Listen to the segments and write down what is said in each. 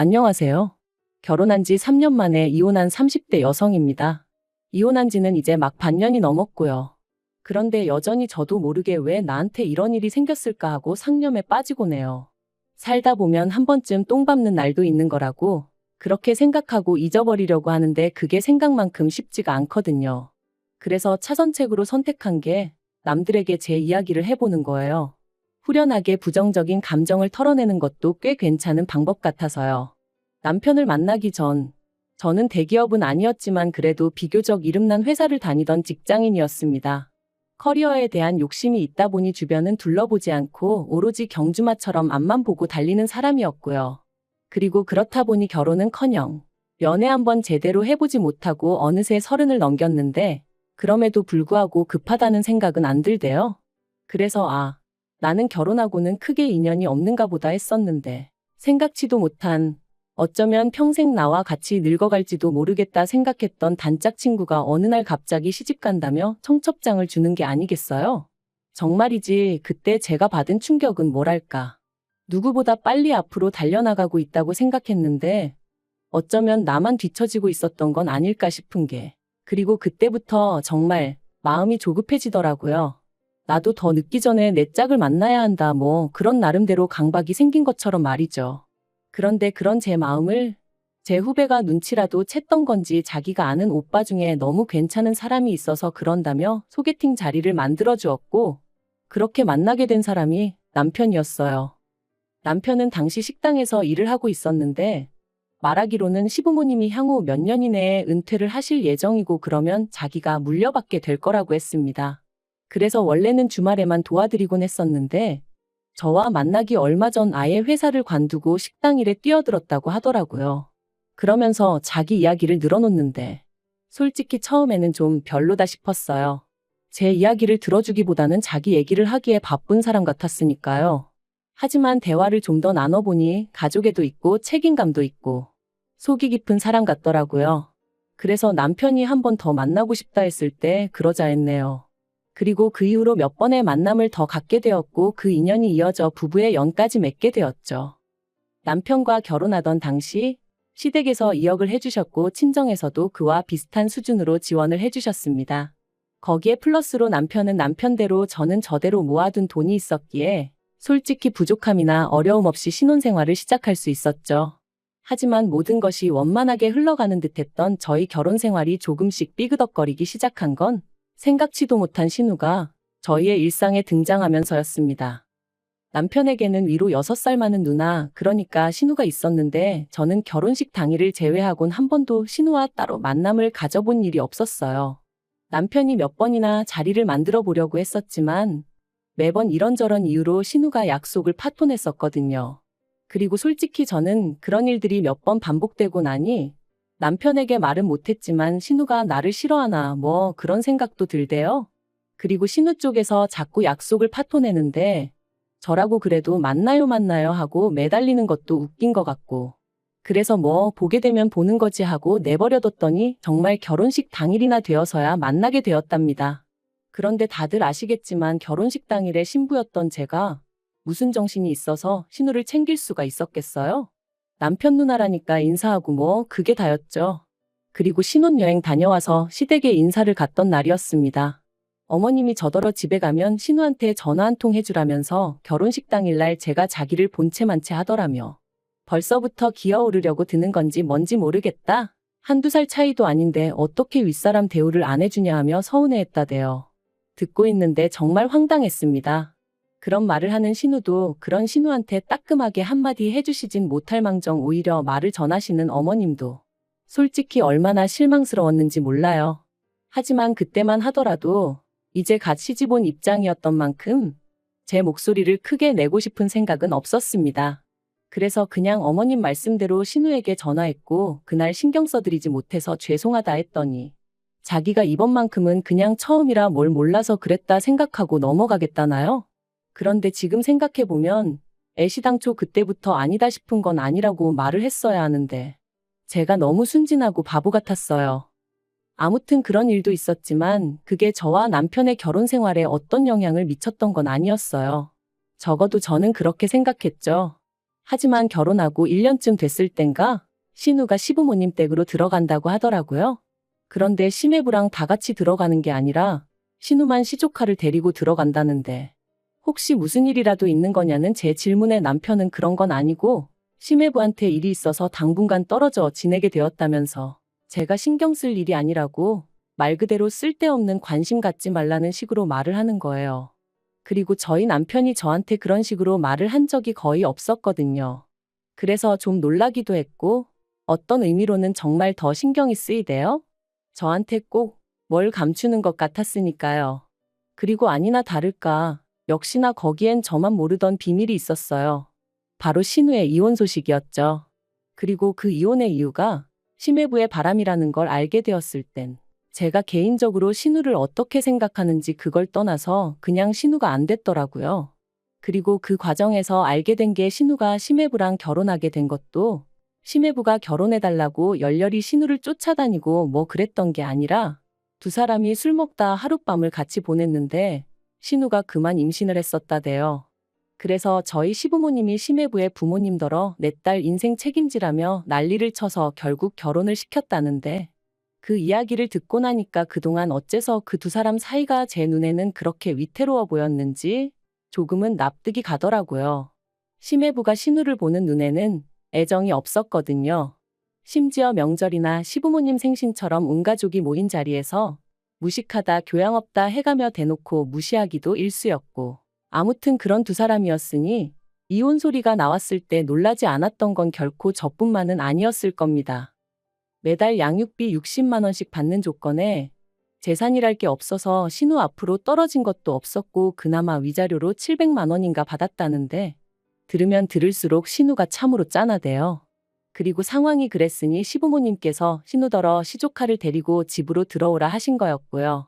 안녕하세요. 결혼한 지 3년 만에 이혼한 30대 여성입니다. 이혼한 지는 이제 막 반년이 넘었고요. 그런데 여전히 저도 모르게 왜 나한테 이런 일이 생겼을까 하고 상념에 빠지곤 해요. 살다 보면 한 번쯤 똥 밟는 날도 있는 거라고 그렇게 생각하고 잊어버리려고 하는데 그게 생각만큼 쉽지가 않거든요. 그래서 차선책으로 선택한 게 남들에게 제 이야기를 해보는 거예요. 후련하게 부정적인 감정을 털어내는 것도 꽤 괜찮은 방법 같아서요. 남편을 만나기 전, 저는 대기업은 아니었지만 그래도 비교적 이름난 회사를 다니던 직장인이었습니다. 커리어에 대한 욕심이 있다 보니 주변은 둘러보지 않고 오로지 경주마처럼 앞만 보고 달리는 사람이었고요. 그리고 그렇다 보니 결혼은커녕 연애 한번 제대로 해보지 못하고 어느새 30을 넘겼는데 그럼에도 불구하고 급하다는 생각은 안 들대요. 그래서 나는 결혼하고는 크게 인연이 없는가 보다 했었는데 생각지도 못한 어쩌면 평생 나와 같이 늙어갈지도 모르겠다 생각했던 단짝 친구가 어느 날 갑자기 시집간다며 청첩장을 주는 게 아니겠어요? 정말이지 그때 제가 받은 충격은 뭐랄까. 누구보다 빨리 앞으로 달려나가고 있다고 생각했는데 어쩌면 나만 뒤처지고 있었던 건 아닐까 싶은 게 그리고 그때부터 정말 마음이 조급해지더라고요. 나도 더 늦기 전에 내 짝을 만나야 한다 그런 나름대로 강박이 생긴 것처럼 말이죠. 그런데 그런 제 마음을 제 후배가 눈치라도 챘던 건지 자기가 아는 오빠 중에 너무 괜찮은 사람이 있어서 그런다며 소개팅 자리를 만들어 주었고 그렇게 만나게 된 사람이 남편이었어요. 남편은 당시 식당에서 일을 하고 있었는데 말하기로는 시부모님이 향후 몇 년 이내에 은퇴를 하실 예정이고 그러면 자기가 물려받게 될 거라고 했습니다. 그래서 원래는 주말에만 도와드리곤 했었는데 저와 만나기 얼마 전 아예 회사를 관두고 식당 일에 뛰어들었다고 하더라고요. 그러면서 자기 이야기를 늘어놓는데 솔직히 처음에는 좀 별로다 싶었어요. 제 이야기를 들어주기보다는 자기 얘기를 하기에 바쁜 사람 같았으니까요. 하지만 대화를 좀 더 나눠보니 가족애도 있고 책임감도 있고 속이 깊은 사람 같더라고요. 그래서 남편이 한 번 더 만나고 싶다 했을 때 그러자 했네요. 그리고 그 이후로 몇 번의 만남을 더 갖게 되었고 그 인연이 이어져 부부의 연까지 맺게 되었죠. 남편과 결혼하던 당시 시댁에서 2억을 해주셨고 친정에서도 그와 비슷한 수준으로 지원을 해주셨습니다. 거기에 플러스로 남편은 남편대로 저는 저대로 모아둔 돈이 있었기에 솔직히 부족함이나 어려움 없이 신혼생활을 시작할 수 있었죠. 하지만 모든 것이 원만하게 흘러가는 듯했던 저희 결혼생활이 조금씩 삐그덕거리기 시작한 건 생각지도 못한 신우가 저희의 일상에 등장하면서였습니다. 남편에게는 위로 6살 많은 누나, 그러니까 신우가 있었는데 저는 결혼식 당일을 제외하곤 한 번도 신우와 따로 만남을 가져본 일이 없었어요. 남편이 몇 번이나 자리를 만들어 보려고 했었지만 매번 이런저런 이유로 신우가 약속을 파토냈었거든요. 그리고 솔직히 저는 그런 일들이 몇 번 반복되고 나니 남편에게 말은 못했지만 신우가 나를 싫어하나 그런 생각도 들대요. 그리고 신우 쪽에서 자꾸 약속을 파토내는데 저라고 그래도 만나요 하고 매달리는 것도 웃긴 것 같고 그래서 보게 되면 보는 거지 하고 내버려뒀더니 정말 결혼식 당일이나 되어서야 만나게 되었답니다. 그런데 다들 아시겠지만 결혼식 당일에 신부였던 제가 무슨 정신이 있어서 신우를 챙길 수가 있었겠어요? 남편 누나라니까 인사하고 그게 다였죠. 그리고 신혼여행 다녀와서 시댁에 인사를 갔던 날이었습니다. 어머님이 저더러 집에 가면 신우한테 전화 한 통 해주라면서 결혼식 당일날 제가 자기를 본체만 채 하더라며. 벌써부터 기어오르려고 드는 건지 뭔지 모르겠다. 한두 살 차이도 아닌데 어떻게 윗사람 대우를 안 해주냐 하며 서운해했다대요. 듣고 있는데 정말 황당했습니다. 그런 말을 하는 신우도 그런 신우한테 따끔하게 한마디 해주시진 못할 망정 오히려 말을 전하시는 어머님도 솔직히 얼마나 실망스러웠는지 몰라요. 하지만 그때만 하더라도 이제 갓 시집 온 입장이었던 만큼 제 목소리를 크게 내고 싶은 생각은 없었습니다. 그래서 그냥 어머님 말씀대로 신우에게 전화했고 그날 신경 써드리지 못해서 죄송하다 했더니 자기가 이번만큼은 그냥 처음이라 뭘 몰라서 그랬다 생각하고 넘어가겠다나요? 그런데 지금 생각해보면 애시당초 그때부터 아니다 싶은 건 아니라고 말을 했어야 하는데 제가 너무 순진하고 바보 같았어요. 아무튼 그런 일도 있었지만 그게 저와 남편의 결혼 생활에 어떤 영향을 미쳤던 건 아니었어요. 적어도 저는 그렇게 생각했죠. 하지만 결혼하고 1년쯤 됐을 땐가 신우가 시부모님 댁으로 들어간다고 하더라고요. 그런데 시매부랑 다 같이 들어가는 게 아니라 신우만 시조카를 데리고 들어간다는데 혹시 무슨 일이라도 있는 거냐는 제 질문에 남편은 그런 건 아니고 시매부한테 일이 있어서 당분간 떨어져 지내게 되었다면서 제가 신경 쓸 일이 아니라고 말 그대로 쓸데없는 관심 갖지 말라는 식으로 말을 하는 거예요. 그리고 저희 남편이 저한테 그런 식으로 말을 한 적이 거의 없었거든요. 그래서 좀 놀라기도 했고 어떤 의미로는 정말 더 신경이 쓰이대요. 저한테 꼭 뭘 감추는 것 같았으니까요. 그리고 아니나 다를까 역시나 거기엔 저만 모르던 비밀이 있었어요. 바로 신우의 이혼 소식이었죠. 그리고 그 이혼의 이유가 심해부의 바람이라는 걸 알게 되었을 땐 제가 개인적으로 신우를 어떻게 생각하는지 그걸 떠나서 그냥 신우가 안 됐더라고요. 그리고 그 과정에서 알게 된 게 신우가 심해부랑 결혼하게 된 것도 심해부가 결혼해달라고 열렬히 신우를 쫓아다니고 뭐 그랬던 게 아니라 두 사람이 술 먹다 하룻밤을 같이 보냈는데 신우가 그만 임신을 했었다대요. 그래서 저희 시부모님이 심해부의 부모님더러 내 딸 인생 책임지라며 난리를 쳐서 결국 결혼을 시켰다는데 그 이야기를 듣고 나니까 그동안 어째서 그 두 사람 사이가 제 눈에는 그렇게 위태로워 보였는지 조금은 납득이 가더라고요. 심해부가 신우를 보는 눈에는 애정이 없었거든요. 심지어 명절이나 시부모님 생신처럼 온 가족이 모인 자리에서 무식하다 교양 없다 해가며 대놓고 무시하기도 일쑤였고 아무튼 그런 두 사람이었으니 이혼 소리가 나왔을 때 놀라지 않았던 건 결코 저뿐만은 아니었을 겁니다. 매달 양육비 60만 원씩 받는 조건에 재산이랄 게 없어서 신우 앞으로 떨어진 것도 없었고 그나마 위자료로 700만 원인가 받았다는데 들으면 들을수록 신우가 참으로 짠하대요. 그리고 상황이 그랬으니 시부모님께서 신우더러 시조카를 데리고 집으로 들어오라 하신 거였고요.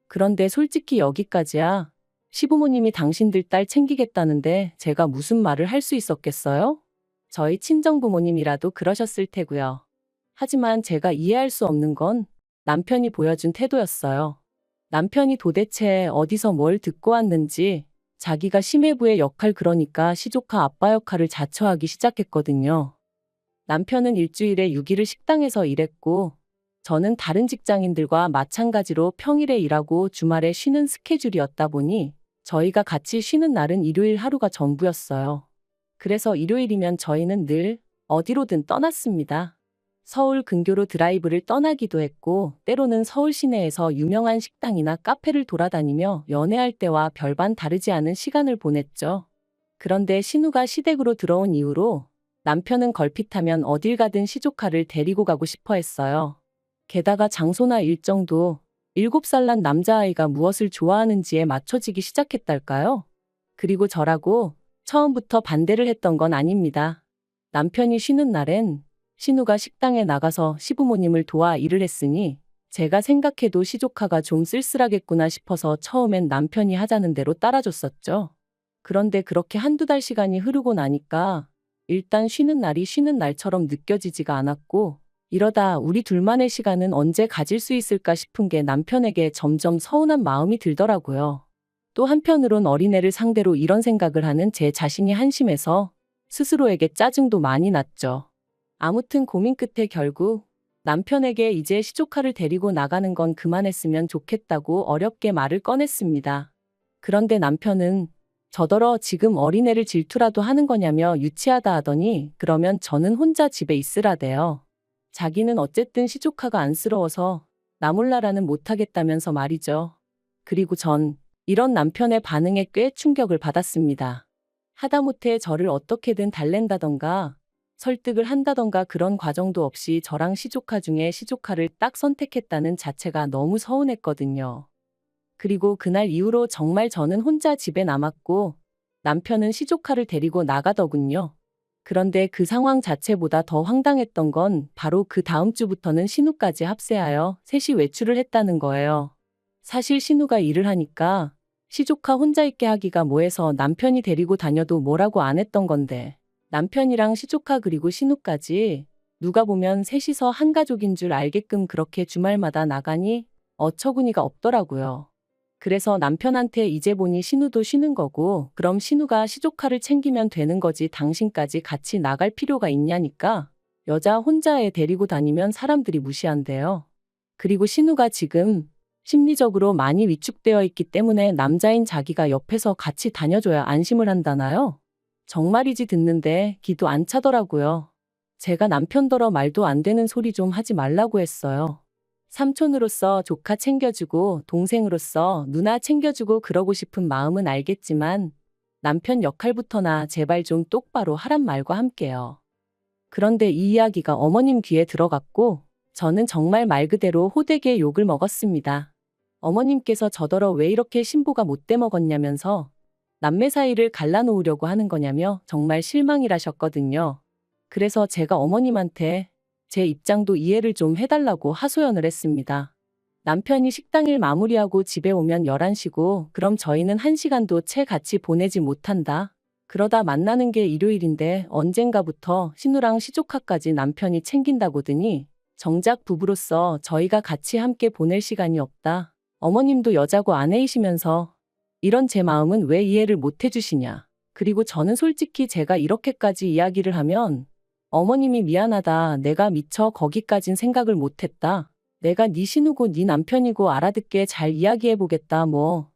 그런데 솔직히 여기까지야. 시부모님이 당신들 딸 챙기겠다는데 제가 무슨 말을 할 수 있었겠어요? 저희 친정부모님이라도 그러셨을 테고요. 하지만 제가 이해할 수 없는 건 남편이 보여준 태도였어요. 남편이 도대체 어디서 뭘 듣고 왔는지 자기가 심해부의 역할 그러니까 시조카 아빠 역할을 자처하기 시작했거든요. 남편은 일주일에 6일을 식당에서 일했고 저는 다른 직장인들과 마찬가지로 평일에 일하고 주말에 쉬는 스케줄이었다 보니 저희가 같이 쉬는 날은 일요일 하루가 전부였어요. 그래서 일요일이면 저희는 늘 어디로든 떠났습니다. 서울 근교로 드라이브를 떠나기도 했고 때로는 서울 시내에서 유명한 식당이나 카페를 돌아다니며 연애할 때와 별반 다르지 않은 시간을 보냈죠. 그런데 신우가 시댁으로 들어온 이후로 남편은 걸핏하면 어딜 가든 시조카를 데리고 가고 싶어 했어요. 게다가 장소나 일정도 7살 난 남자아이가 무엇을 좋아하는지에 맞춰지기 시작했달까요? 그리고 저라고 처음부터 반대를 했던 건 아닙니다. 남편이 쉬는 날엔 신우가 식당에 나가서 시부모님을 도와 일을 했으니 제가 생각해도 시조카가 좀 쓸쓸하겠구나 싶어서 처음엔 남편이 하자는 대로 따라줬었죠. 그런데 그렇게 한두 달 시간이 흐르고 나니까 일단 쉬는 날이 쉬는 날처럼 느껴지지가 않았고 이러다 우리 둘만의 시간은 언제 가질 수 있을까 싶은 게 남편에게 점점 서운한 마음이 들더라고요. 또 한편으론 어린애를 상대로 이런 생각을 하는 제 자신이 한심해서 스스로에게 짜증도 많이 났죠. 아무튼 고민 끝에 결국 남편에게 이제 시조카를 데리고 나가는 건 그만했으면 좋겠다고 어렵게 말을 꺼냈습니다. 그런데 남편은 저더러 지금 어린애를 질투라도 하는 거냐며 유치하다 하더니 그러면 저는 혼자 집에 있으라대요. 자기는 어쨌든 시조카가 안쓰러워서 나 몰라라는 못하겠다면서 말이죠. 그리고 전 이런 남편의 반응에 꽤 충격을 받았습니다. 하다못해 저를 어떻게든 달랜다던가 설득을 한다던가 그런 과정도 없이 저랑 시조카 중에 시조카를 딱 선택했다는 자체가 너무 서운했거든요. 그리고 그날 이후로 정말 저는 혼자 집에 남았고 남편은 시조카를 데리고 나가더군요. 그런데 그 상황 자체보다 더 황당했던 건 바로 그 다음 주부터는 신우까지 합세하여 셋이 외출을 했다는 거예요. 사실 신우가 일을 하니까 시조카 혼자 있게 하기가 뭐해서 남편이 데리고 다녀도 뭐라고 안 했던 건데 남편이랑 시조카 그리고 신우까지 누가 보면 셋이서 한 가족인 줄 알게끔 그렇게 주말마다 나가니 어처구니가 없더라고요. 그래서 남편한테 이제 보니 신우도 쉬는 거고, 그럼 신우가 시조카를 챙기면 되는 거지 당신까지 같이 나갈 필요가 있냐니까. 여자 혼자 애 데리고 다니면 사람들이 무시한대요. 그리고 신우가 지금 심리적으로 많이 위축되어 있기 때문에 남자인 자기가 옆에서 같이 다녀줘야 안심을 한다나요? 정말이지 듣는데 기도 안 차더라고요. 제가 남편더러 말도 안 되는 소리 좀 하지 말라고 했어요. 삼촌으로서 조카 챙겨주고 동생으로서 누나 챙겨주고 그러고 싶은 마음은 알겠지만 남편 역할부터나 제발 좀 똑바로 하란 말과 함께요. 그런데 이 이야기가 어머님 귀에 들어갔고 저는 정말 말 그대로 호되게 욕을 먹었습니다. 어머님께서 저더러 왜 이렇게 신부가 못돼 먹었냐면서 남매 사이를 갈라놓으려고 하는 거냐며 정말 실망이라셨거든요. 그래서 제가 어머님한테 제 입장도 이해를 좀 해달라고 하소연을 했습니다. 남편이 식당일 마무리하고 집에 오면 11시고 그럼 저희는 1시간도 채 같이 보내지 못한다. 그러다 만나는 게 일요일인데 언젠가부터 신우랑 시조카까지 남편이 챙긴다고더니 정작 부부로서 저희가 같이 함께 보낼 시간이 없다. 어머님도 여자고 아내이시면서 이런 제 마음은 왜 이해를 못 해주시냐. 그리고 저는 솔직히 제가 이렇게까지 이야기를 하면 어머님이 미안하다. 내가 미처 거기까진 생각을 못했다. 내가 네 신우고 네 남편이고 알아듣게 잘 이야기해보겠다 뭐.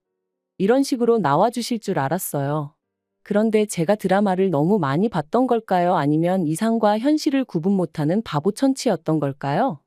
이런 식으로 나와주실 줄 알았어요. 그런데 제가 드라마를 너무 많이 봤던 걸까요? 아니면 이상과 현실을 구분 못하는 바보 천치였던 걸까요?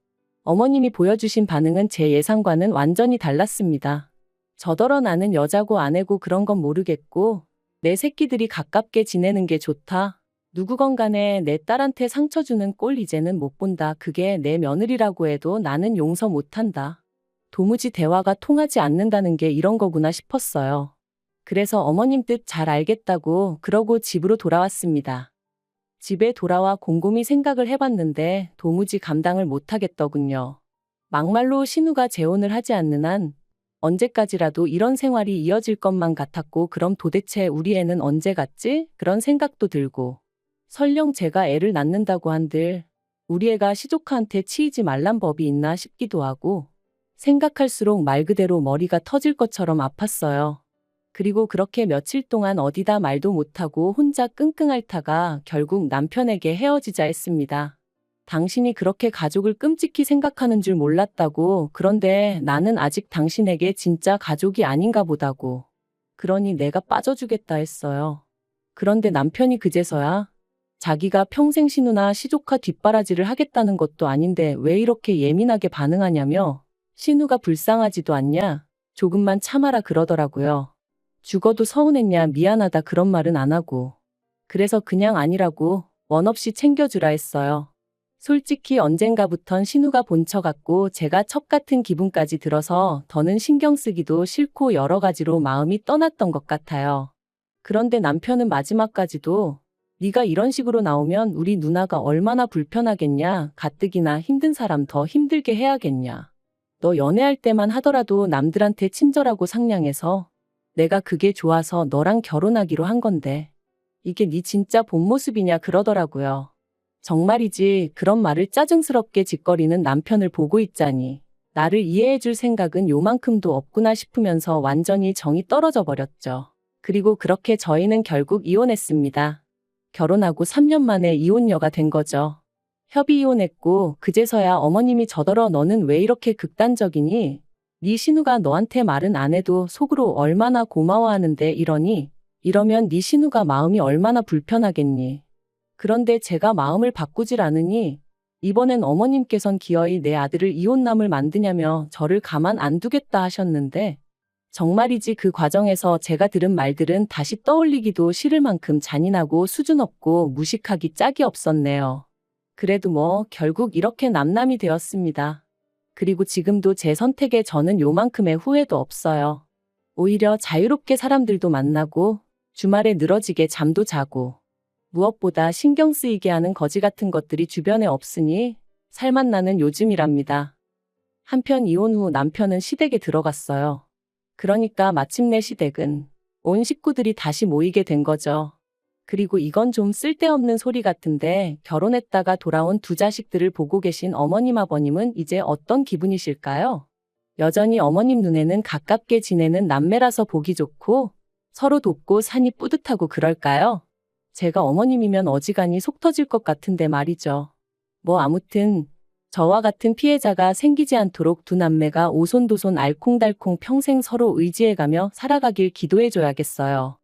어머님이 보여주신 반응은 제 예상과는 완전히 달랐습니다. 저더러 나는 여자고 아내고 그런 건 모르겠고 내 새끼들이 가깝게 지내는 게 좋다. 누구건 간에 내 딸한테 상처 주는 꼴 이제는 못 본다. 그게 내 며느리라고 해도 나는 용서 못한다. 도무지 대화가 통하지 않는다는 게 이런 거구나 싶었어요. 그래서 어머님 뜻 잘 알겠다고 그러고 집으로 돌아왔습니다. 집에 돌아와 곰곰이 생각을 해봤는데 도무지 감당을 못하겠더군요. 막말로 신우가 재혼을 하지 않는 한 언제까지라도 이런 생활이 이어질 것만 같았고 그럼 도대체 우리 애는 언제 갔지? 그런 생각도 들고 설령 제가 애를 낳는다고 한들 우리 애가 시조카한테 치이지 말란 법이 있나 싶기도 하고 생각할수록 말 그대로 머리가 터질 것처럼 아팠어요. 그리고 그렇게 며칠 동안 어디다 말도 못하고 혼자 끙끙 앓다가 결국 남편에게 헤어지자 했습니다. 당신이 그렇게 가족을 끔찍히 생각하는 줄 몰랐다고. 그런데 나는 아직 당신에게 진짜 가족이 아닌가 보다고. 그러니 내가 빠져주겠다 했어요. 그런데 남편이 그제서야 자기가 평생 신우나 시조카 뒷바라지를 하겠다는 것도 아닌데 왜 이렇게 예민하게 반응하냐며 신우가 불쌍하지도 않냐? 조금만 참아라 그러더라고요. 죽어도 서운했냐 미안하다 그런 말은 안 하고. 그래서 그냥 아니라고 원 없이 챙겨주라 했어요. 솔직히 언젠가부턴 신우가 본처 같고 제가 첩 같은 기분까지 들어서 더는 신경 쓰기도 싫고 여러 가지로 마음이 떠났던 것 같아요. 그런데 남편은 마지막까지도 네가 이런 식으로 나오면 우리 누나가 얼마나 불편하겠냐. 가뜩이나 힘든 사람 더 힘들게 해야겠냐. 너 연애할 때만 하더라도 남들한테 친절하고 상냥해서 내가 그게 좋아서 너랑 결혼하기로 한 건데 이게 네 진짜 본 모습이냐 그러더라고요. 정말이지 그런 말을 짜증스럽게 짓거리는 남편을 보고 있자니 나를 이해해줄 생각은 요만큼도 없구나 싶으면서 완전히 정이 떨어져 버렸죠. 그리고 그렇게 저희는 결국 이혼했습니다. 결혼하고 3년 만에 이혼녀가 된 거죠. 협의 이혼했고 그제서야 어머님이 저더러 너는 왜 이렇게 극단적이니? 네 신우가 너한테 말은 안 해도 속으로 얼마나 고마워하는데 이러니? 이러면 네 신우가 마음이 얼마나 불편하겠니? 그런데 제가 마음을 바꾸질 않으니 이번엔 어머님께선 기어이 내 아들을 이혼남을 만드냐며 저를 가만 안 두겠다 하셨는데 정말이지 그 과정에서 제가 들은 말들은 다시 떠올리기도 싫을 만큼 잔인하고 수준 없고 무식하기 짝이 없었네요. 그래도 뭐 결국 이렇게 남남이 되었습니다. 그리고 지금도 제 선택에 저는 요만큼의 후회도 없어요. 오히려 자유롭게 사람들도 만나고 주말에 늘어지게 잠도 자고 무엇보다 신경 쓰이게 하는 거지 같은 것들이 주변에 없으니 살맛 나는 요즘이랍니다. 한편 이혼 후 남편은 시댁에 들어갔어요. 그러니까 마침내 시댁은 온 식구들이 다시 모이게 된 거죠. 그리고 이건 좀 쓸데없는 소리 같은데 결혼했다가 돌아온 두 자식들을 보고 계신 어머님 아버님은 이제 어떤 기분이실까요? 여전히 어머님 눈에는 가깝게 지내는 남매라서 보기 좋고 서로 돕고 사니 뿌듯하고 그럴까요? 제가 어머님이면 어지간히 속 터질 것 같은데 말이죠. 뭐 아무튼 저와 같은 피해자가 생기지 않도록 두 남매가 오손도손 알콩달콩 평생 서로 의지해가며 살아가길 기도해줘야겠어요.